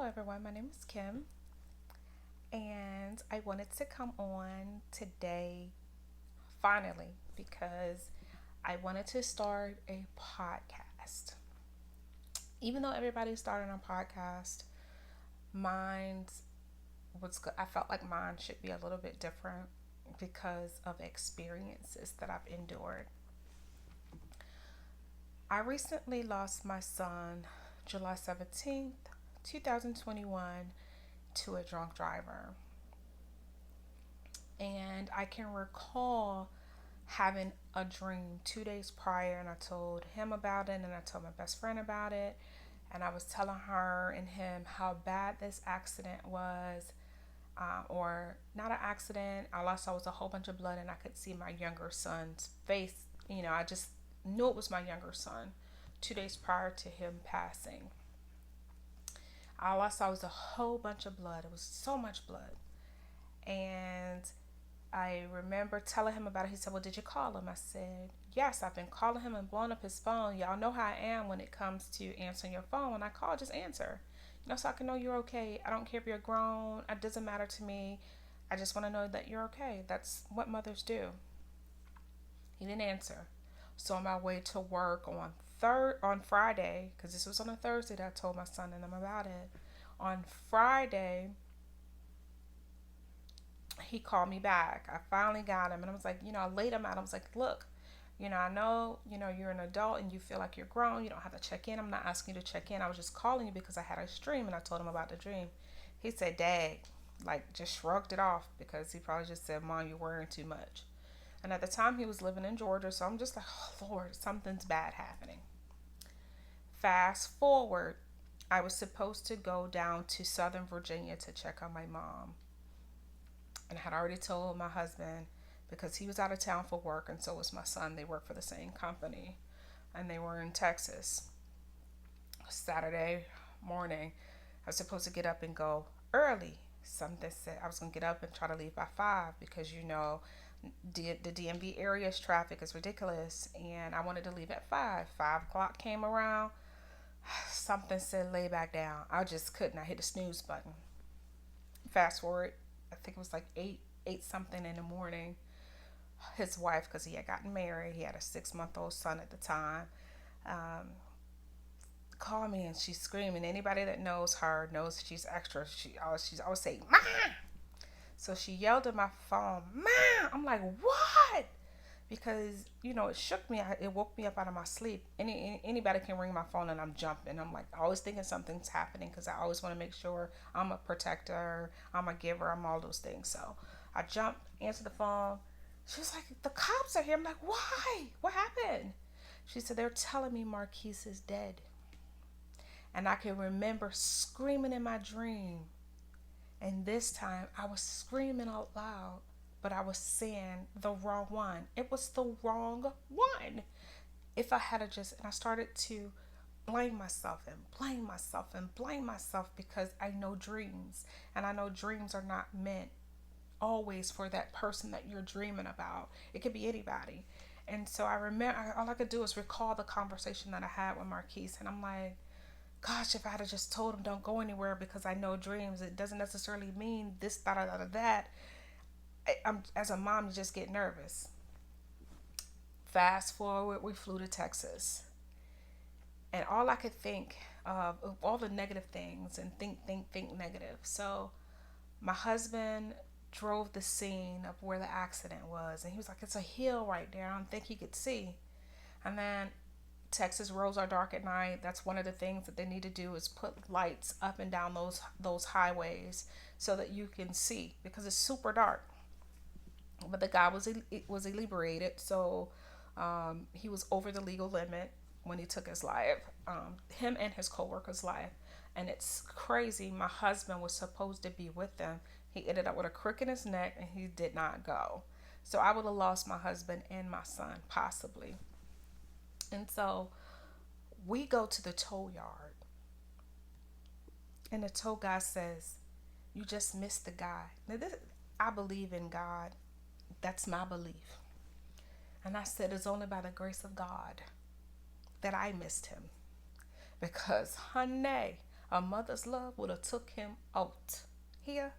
Hello, everyone. My name is Kim, and I wanted to come on today finally because I wanted to start a podcast. Even though everybody's starting a podcast, mine was good. I felt like mine should be a little bit different because of experiences that I've endured. I recently lost my son July 17th, 2021, to a drunk driver. And I can recall having a dream 2 days prior, and I told him about it, and I told my best friend about it, and I was telling her and him how bad this accident was, or not an accident. All I saw was a whole bunch of blood, and I could see my younger son's face. I just knew it was my younger son 2 days prior to him passing. All I saw was a whole bunch of blood. It was so much blood. And I remember telling him about it. He said, "Well, did you call him?" I said, "Yes, I've been calling him and blowing up his phone. Y'all know how I am when it comes to answering your phone. When I call, just answer. So I can know you're okay. I don't care if you're grown. It doesn't matter to me. I just want to know that you're okay." That's what mothers do. He didn't answer. So on my way to work on Friday, because this was on a Thursday that I told my son and them about it. On Friday, he called me back. I finally got him, and I was like, I laid him out. I was like, "Look, I know, you're an adult and you feel like you're grown. You don't have to check in. I'm not asking you to check in. I was just calling you because I had a dream," and I told him about the dream. He said, "Dad," like just shrugged it off because he probably just said, "Mom, you're worrying too much." And at the time, he was living in Georgia, so I'm just like, "Oh, Lord, something's bad happening." Fast forward, I was supposed to go down to Southern Virginia to check on my mom, and I had already told my husband because he was out of town for work, and so was my son. They work for the same company, and they were in Texas. Saturday morning, I was supposed to get up and go early. Something said I was going to get up and try to leave by 5 because the DMV area's traffic is ridiculous, and I wanted to leave at 5. 5 o'clock came around. Something said lay back down. I just couldn't. I hit the snooze button. Fast forward, I think it was like 8 something in the morning. His wife, because he had gotten married, he had a 6-month-old son at the time, um, called me, and she's screaming. Anybody that knows her knows she's extra. She's always saying, "Ma!" So she yelled at my phone, "Ma!" I'm like, "What?" Because it shook me. It woke me up out of my sleep. Anybody can ring my phone and I'm jumping. I'm like always thinking something's happening because I always want to make sure I'm a protector, I'm a giver, I'm all those things. So I jumped, answered the phone. She was like, "The cops are here." I'm like, "Why? What happened?" She said, "They're telling me Marquise is dead." And I can remember screaming in my dream. And this time I was screaming out loud, but I was saying the wrong one. It was the wrong one. If I had and I started to blame myself and blame myself and blame myself because I know dreams. And I know dreams are not meant always for that person that you're dreaming about. It could be anybody. And so I remember, all I could do is recall the conversation that I had with Marquise. And I'm like, gosh, if I had just told him don't go anywhere because I know dreams, it doesn't necessarily mean this, that, or that. As a mom, you just get nervous. Fast forward, we flew to Texas. And all I could think of all the negative things and think negative. So my husband drove the scene of where the accident was. And he was like, "It's a hill right there." I don't think he could see. And then Texas roads are dark at night. That's one of the things that they need to do is put lights up and down those highways so that you can see because it's super dark. But the guy was inebriated, so he was over the legal limit when he took his life. Him and his coworker's life, and it's crazy. My husband was supposed to be with them. He ended up with a crick in his neck, and he did not go. So I would have lost my husband and my son possibly. And so we go to the tow yard, and the tow guy says, "You just missed the guy." Now this, I believe in God. That's my belief. And I said, "It's only by the grace of God that I missed him." Because, honey, A mother's love would have took him out. Here,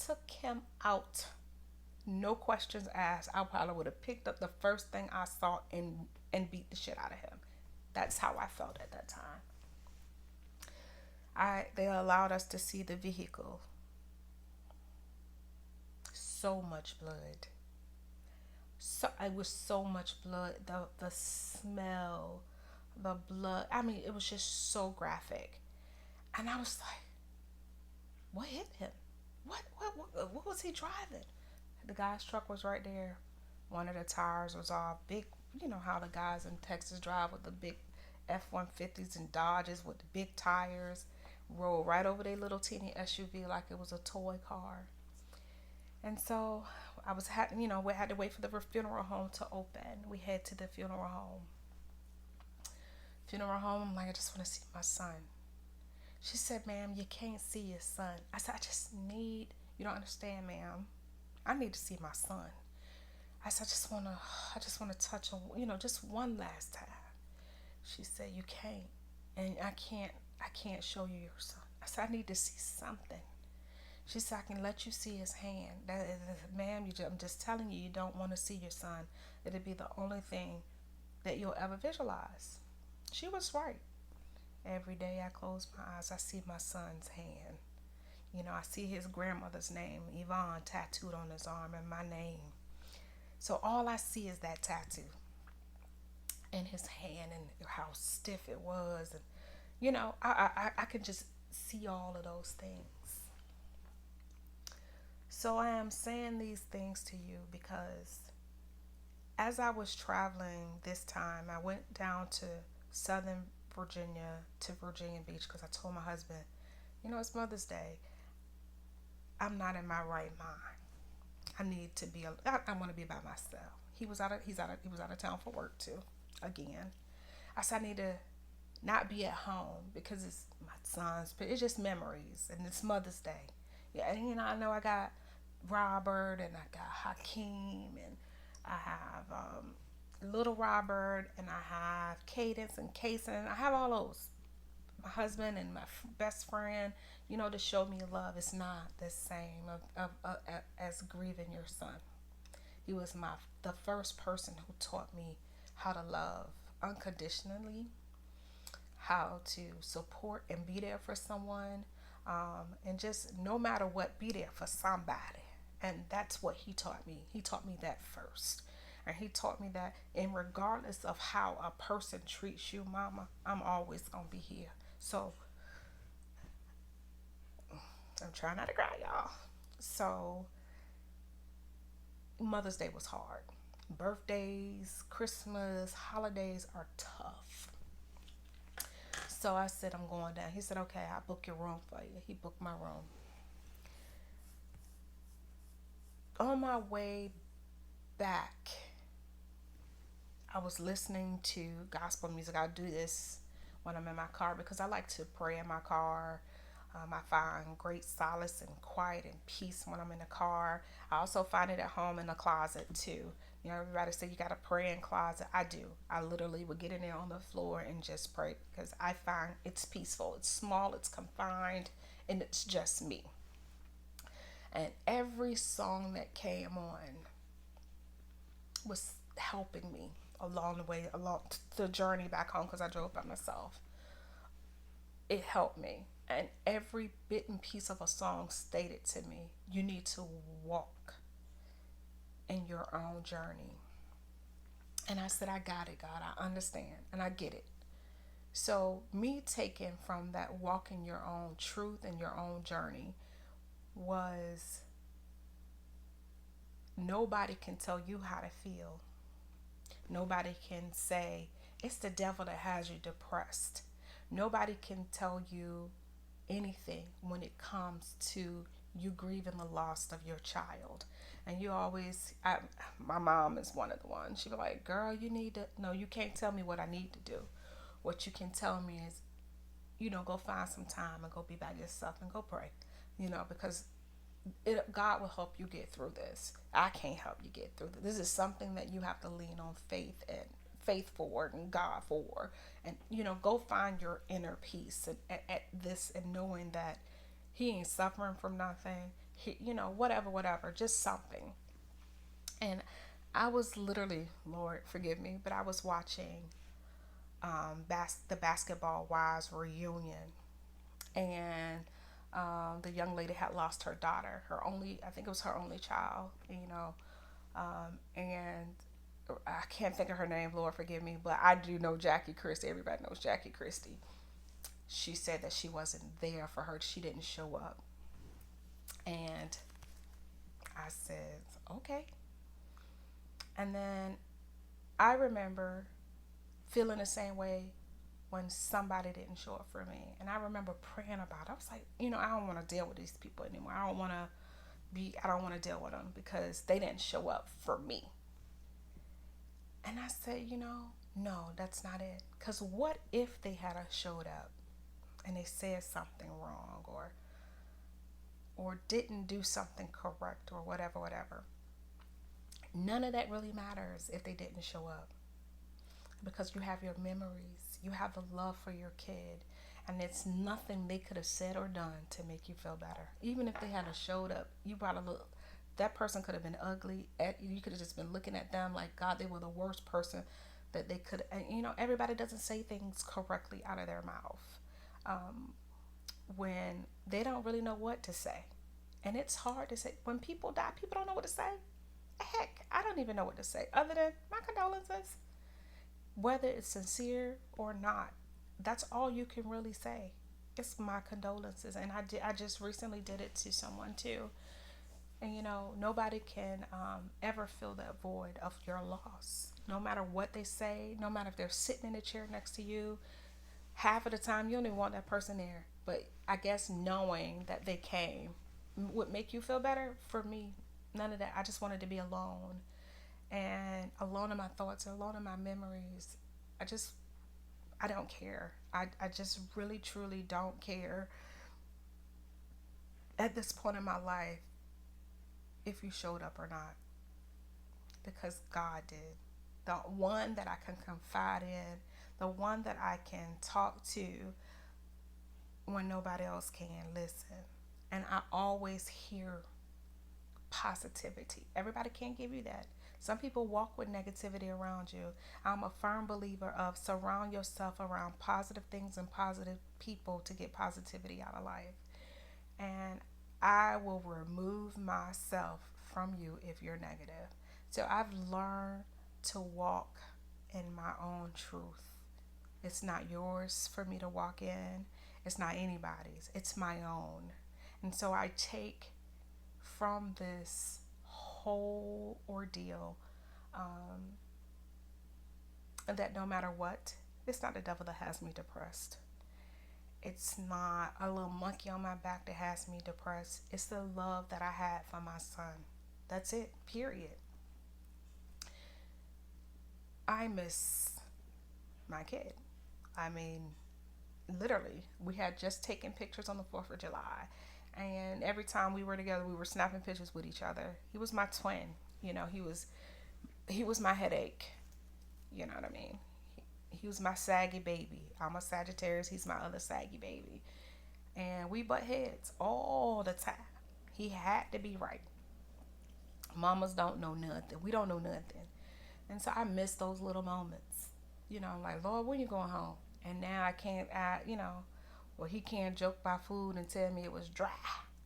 took him out. No questions asked. I probably would have picked up the first thing I saw and beat the shit out of him. That's how I felt at that time. They allowed us to see the vehicle. So much blood. So it was so much blood. The smell, the blood. I mean, it was just so graphic. And I was like, what hit him? What was he driving? The guy's truck was right there. One of the tires was all big. You know how the guys in Texas drive with the big F-150s and Dodges with the big tires, roll right over their little teeny SUV like it was a toy car. And so we had to wait for the funeral home to open. We head to the funeral home. Funeral home, I'm like, I just want to see my son. She said, ma'am, you can't see your son. I said, you don't understand, ma'am. I need to see my son. I said, I just want to touch him, just one last time. She said, you can't. And I can't show you your son. I said, I need to see something. She said, I can let you see his hand. Ma'am, I'm just telling you, you don't want to see your son. It'll be the only thing that you'll ever visualize. She was right. Every day I close my eyes, I see my son's hand. I see his grandmother's name, Yvonne, tattooed on his arm, and my name. So all I see is that tattoo and his hand and how stiff it was. And, I could just see all of those things. So I am saying these things to you because as I was traveling this time, I went down to Southern Virginia to Virginia Beach because I told my husband, it's Mother's Day. I'm not in my right mind. I want to be by myself. He was out of town for work too. Again, I said I need to not be at home because it's my son's. But it's just memories, and it's Mother's Day. Yeah, and I know I got Robert and I got Hakeem and I have Little Robert and I have Cadence and Kason. I have all those. My husband and my best friend, to show me love. It's not the same as grieving your son. He was the first person who taught me how to love unconditionally, how to support and be there for someone, and just no matter what, be there for somebody. And that's what he taught me. He taught me that first. And he taught me that, and regardless of how a person treats you, mama, I'm always going to be here. So, I'm trying not to cry, y'all. So, Mother's Day was hard. Birthdays, Christmas, holidays are tough. So I said, I'm going down. He said, okay, I'll book your room for you. He booked my room. On my way back, I was listening to gospel music. I do this when I'm in my car because I like to pray in my car. I find great solace and quiet and peace when I'm in the car. I also find it at home in the closet too. Everybody say you got to pray in closet. I do. I literally would get in there on the floor and just pray because I find it's peaceful. It's small, it's confined, and it's just me. And every song that came on was helping me along the way, along the journey back home because I drove by myself. It helped me. And every bit and piece of a song stated to me, you need to walk in your own journey. And I said, I got it, God. I understand. And I get it. So me taking from that walking your own truth and your own journey was nobody can tell you how to feel. Nobody can say it's the devil that has you depressed. Nobody can tell you anything when it comes to you grieving the loss of your child. And my mom is one of the ones. She be like, girl, you can't tell me what I need to do. What you can tell me is, go find some time and go be by yourself and go pray, because God will help you get through this. I can't help you get through this. This is something that you have to lean on faith and faith for and God for. And, go find your inner peace at this, and knowing that he ain't suffering from nothing. He, whatever, just something. And I was literally, Lord, forgive me, but I was watching the Basketball Wives reunion, and the young lady had lost her daughter, I think it was her only child, and I can't think of her name, Lord, forgive me, but I do know Jackie Christie. Everybody knows Jackie Christie. She said that she wasn't there for her. She didn't show up. And I said, okay. And then I remember feeling the same way when somebody didn't show up for me. And I remember praying about it. I was like, I don't want to deal with these people anymore. I don't want to deal with them because they didn't show up for me. And I said, no, that's not it. Because what if they had showed up and they said something wrong, or didn't do something correct, or whatever. None of that really matters if they didn't show up, because you have your memories, you have the love for your kid, and it's nothing they could have said or done to make you feel better. Even if they had showed up, you probably look. That person could have been ugly. You could have just been looking at them like, God, they were the worst person that they could. And everybody doesn't say things correctly out of their mouth when they don't really know what to say. And it's hard to say. When people die, people don't know what to say. Heck, I don't even know what to say other than my condolences. Whether it's sincere or not, that's all you can really say. It's my condolences. And I just recently did it to someone too. And nobody can ever fill that void of your loss. No matter what they say, no matter if they're sitting in a chair next to you, half of the time you don't even want that person there. But I guess knowing that they came would make you feel better. For me, none of that. I just wanted to be alone, and alone in my thoughts, alone in my memories. I don't care. I just really, truly don't care at this point in my life if you showed up or not, because God did. The one that I can confide in, the one that I can talk to when nobody else can listen. And I always hear positivity. Everybody can't give you that. Some people walk with negativity around you. I'm a firm believer of surround yourself around positive things and positive people to get positivity out of life. And I will remove myself from you if you're negative. So I've learned to walk in my own truth. It's not yours for me to walk in. It's not anybody's. It's my own. And so I take from this whole ordeal that no matter what, it's not the devil that has me depressed. It's not a little monkey on my back that has me depressed. It's the love that I had for my son. That's it, period. I miss my kid. I mean, literally, we had just taken pictures on the 4th of July. And every time we were together, we were snapping pictures with each other. He was my twin. He was my headache. You know what I mean? He was my saggy baby. I'm a Sagittarius. He's my other saggy baby. And we butt heads all the time. He had to be right. Mamas don't know nothing. We don't know nothing. And so I miss those little moments. I'm like, Lord, when you going home? And now I can't, well, he can't joke by food and tell me it was dry.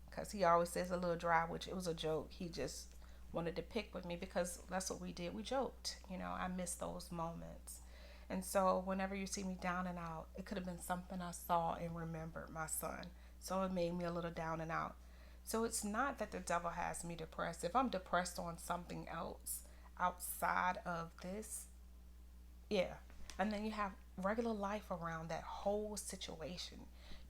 Because he always says a little dry, which it was a joke. He just wanted to pick with me because that's what we did. We joked. I miss those moments. And so whenever you see me down and out, it could have been something I saw and remembered my son. So it made me a little down and out. So it's not that the devil has me depressed. If I'm depressed on something else outside of this, yeah. And then you have regular life around that whole situation.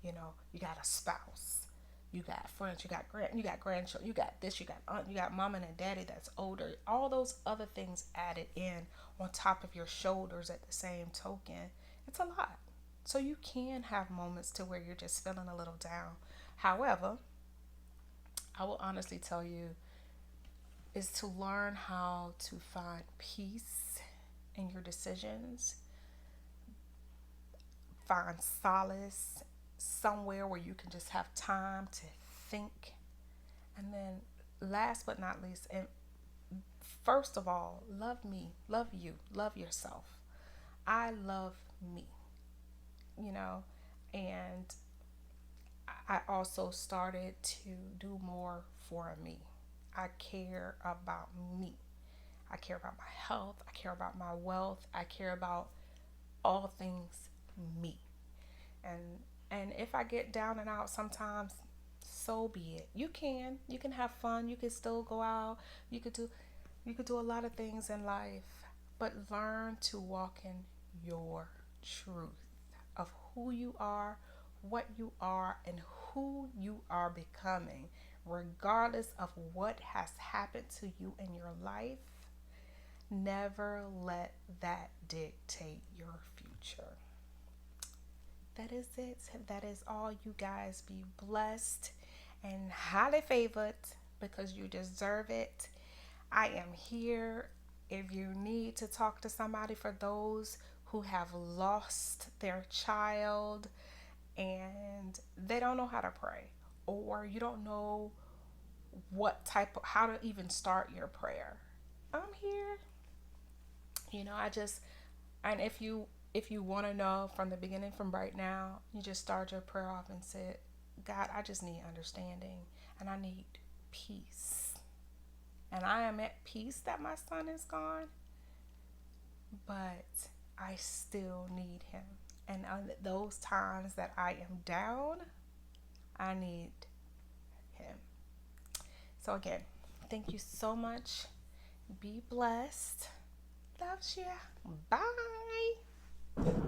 You got a spouse, you got friends, you got grandchildren, you got this, you got aunt, you got mom and a daddy that's older. All those other things added in on top of your shoulders at the same token. It's a lot. So you can have moments to where you're just feeling a little down. However, I will honestly tell you is to learn how to find peace in your decisions. Find solace somewhere where you can just have time to think. And then, last but not least, and first of all, love me, love you, love yourself. I love me, you know, and I also started to do more for me. I care about me. I care about my health. I care about my wealth. I care about all things me. And and if I get down and out sometimes, so be it. You can have fun. You can still go out. You could do you could do a lot of things in life, but learn to walk in your truth of who you are, what you are, and who you are becoming, regardless of what has happened to you in your life. Never let that dictate your future. That is it. That is all, you guys. Be blessed and highly favored because you deserve it. I am here if you need to talk to somebody, for those who have lost their child and they don't know how to pray, or you don't know how to even start your prayer. I'm here. I just, and if you want to know from the beginning, from right now, you just start your prayer off and say, God, I just need understanding and I need peace. And I am at peace that my son is gone, but I still need him. And on those times that I am down, I need him. So again, thank you so much. Be blessed. Loves you. Bye.